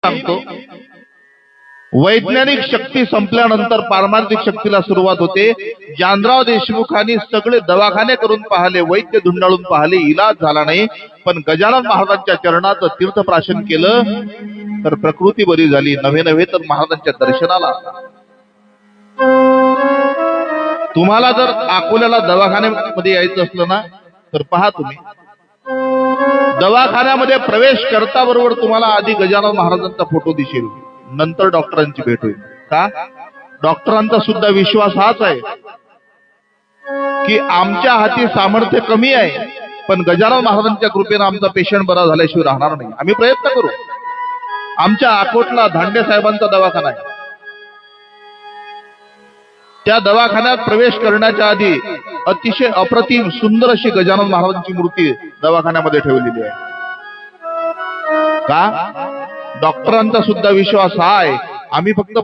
सांगतो, वैज्ञानिक शक्ती संपल्यानंतर पारमार्थिक शक्तीला सुरुवात होते। जानराव देशमुखांनी सगळे दवाखाने करून पाहिले, वैद्य धुंडाळून पाहिले, इलाज झाला नाही, पण गजानन महाराजांच्या चरणात तीर्थप्राशन केलं तर प्रकृती बरी झाली, नव्हे नव्हे तर महाराजांच्या दर्शनाला आला। तुम्हाला जर अकोल्याला दवाखान्यामध्ये यायचं असलं ना तर पहा, तुम्ही दवाखान्यामध्ये प्रवेश करता बरोबर तुम्हाला आधी गजानन महाराजांचा फोटो दिसेल, नंतर डॉक्टरांची भेट होईल। का? डॉक्टरांचा सुद्धा विश्वास हाच आहे की आमच्या हाती सामर्थ्य कमी आहे, पण गजानन महाराजांच्या कृपेने आमचा पेशंट बरा झाल्याशिवाय राहणार नाही। आम्ही प्रयत्न करू। आमच्या अकोटला धांडे साहेबांचा दवाखाना आहे, त्या दवाखान्यात प्रवेश करण्याच्या आधी अतिशय अप्रतिम सुंदर अशी गजानन महाराजांची मूर्ती दवाखान्यामध्ये ठेवलेली आहे। का? डॉक्टरांचा सुद्धा विश्वास हा आहे, आम्ही फक्त